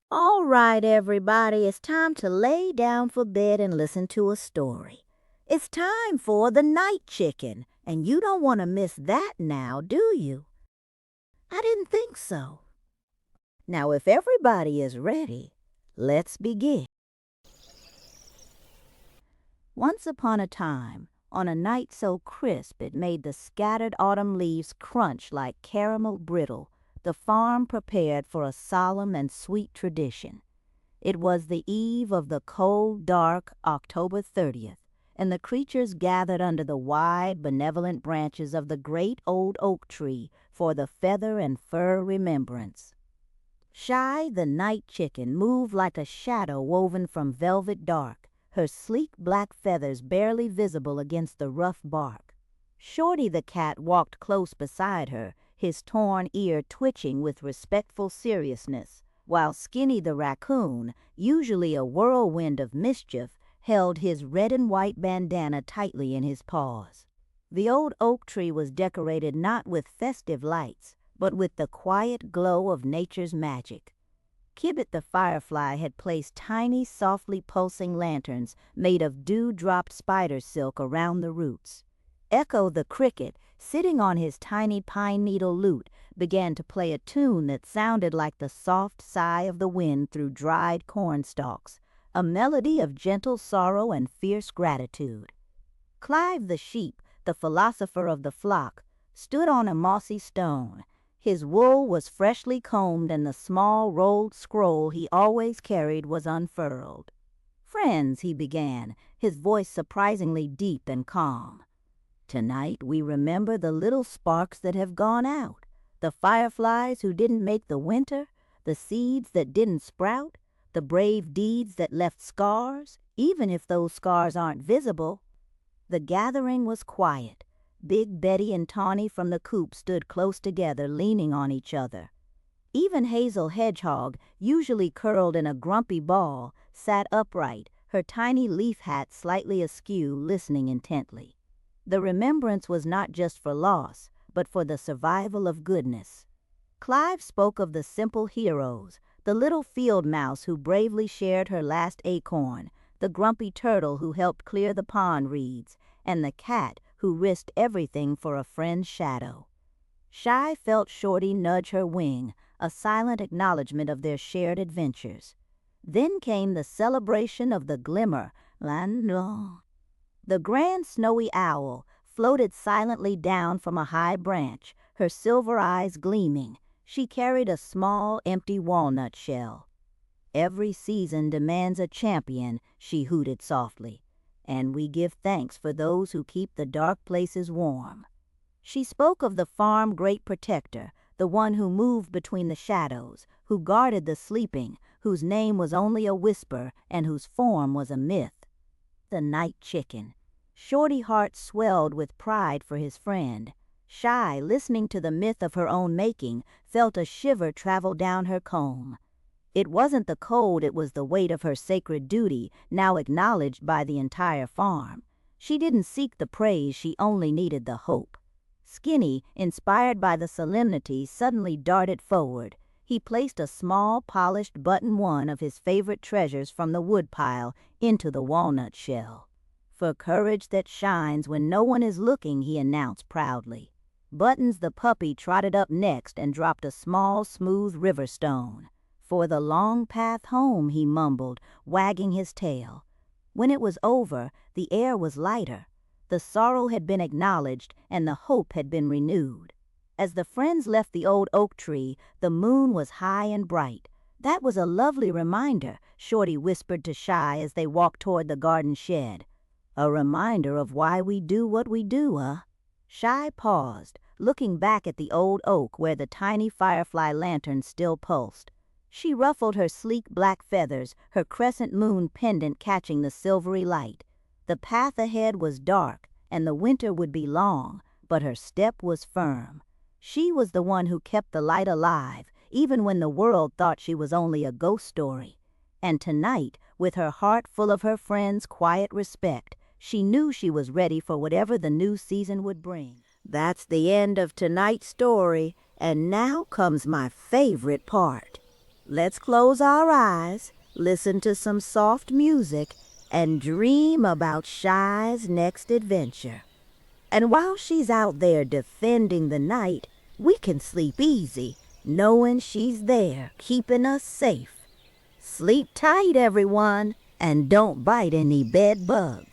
All right, everybody, it's time to lay down for bed and listen to a story. It's time for The Night Chicken, and you don't want to miss that now, do you? I didn't think so. Now, if everybody is ready, let's begin. Once upon a time, on a night so crisp it made the scattered autumn leaves crunch like caramel brittle, the farm prepared for a solemn and sweet tradition. It was the eve of the cold, dark October 30th, and the creatures gathered under the wide, benevolent branches of the great old oak tree for the feather and fur remembrance. Shy, the night chicken, moved like a shadow woven from velvet dark, her sleek black feathers barely visible against the rough bark. Shorty the cat walked close beside her, his torn ear twitching with respectful seriousness, while Skinny the raccoon, usually a whirlwind of mischief, held his red and white bandana tightly in his paws. The old oak tree was decorated not with festive lights, but with the quiet glow of nature's magic. Kibbit the firefly had placed tiny, softly pulsing lanterns made of dew-dropped spider silk around the roots. Echo the cricket, sitting on his tiny pine needle lute, began to play a tune that sounded like the soft sigh of the wind through dried corn stalks, a melody of gentle sorrow and fierce gratitude. Clive the sheep, the philosopher of the flock, stood on a mossy stone. His wool was freshly combed, and the small rolled scroll he always carried was unfurled. "Friends," he began, his voice surprisingly deep and calm, "tonight we remember the little sparks that have gone out, the fireflies who didn't make the winter, the seeds that didn't sprout, the brave deeds that left scars, even if those scars aren't visible." The gathering was quiet. Big Betty and Tawny from the coop stood close together, leaning on each other. Even Hazel Hedgehog, usually curled in a grumpy ball, sat upright, her tiny leaf hat slightly askew, listening intently. The remembrance was not just for loss, but for the survival of goodness. Clive spoke of the simple heroes, the little field mouse who bravely shared her last acorn, the grumpy turtle who helped clear the pond reeds, and the cat who risked everything for a friend's shadow. Shy felt Shorty nudge her wing, a silent acknowledgment of their shared adventures. Then came the celebration of the glimmer. The grand snowy owl floated silently down from a high branch, her silver eyes gleaming. She carried a small, empty walnut shell. "Every season demands a champion," she hooted softly, "and we give thanks for those who keep the dark places warm." She spoke of the farm great protector, the one who moved between the shadows, who guarded the sleeping, whose name was only a whisper and whose form was a myth. The night chicken. Shorty heart swelled with pride for his friend. Shy, listening to the myth of her own making, felt a shiver travel down her comb. It wasn't the cold, it was the weight of her sacred duty, now acknowledged by the entire farm. She didn't seek the praise, she only needed the hope. Skinny, inspired by the solemnity, suddenly darted forward. He placed a small, polished button one of his favorite treasures from the woodpile into the walnut shell. "For courage that shines when no one is looking," he announced proudly. Buttons the puppy trotted up next and dropped a small, smooth river stone. "For the long path home," he mumbled, wagging his tail. When it was over, the air was lighter. The sorrow had been acknowledged, and the hope had been renewed. As the friends left the old oak tree, the moon was high and bright. "That was a lovely reminder," Shorty whispered to Shy as they walked toward the garden shed. "A reminder of why we do what we do, huh?" Shy paused, looking back at the old oak where the tiny firefly lantern still pulsed. She ruffled her sleek black feathers, her crescent moon pendant catching the silvery light. The path ahead was dark, and the winter would be long, but her step was firm. She was the one who kept the light alive, even when the world thought she was only a ghost story. And tonight, with her heart full of her friends' quiet respect, she knew she was ready for whatever the new season would bring. That's the end of tonight's story, and now comes my favorite part. Let's close our eyes, listen to some soft music, and dream about Shy's next adventure. And while she's out there defending the night, we can sleep easy, knowing she's there, keeping us safe. Sleep tight, everyone, and don't bite any bed bugs.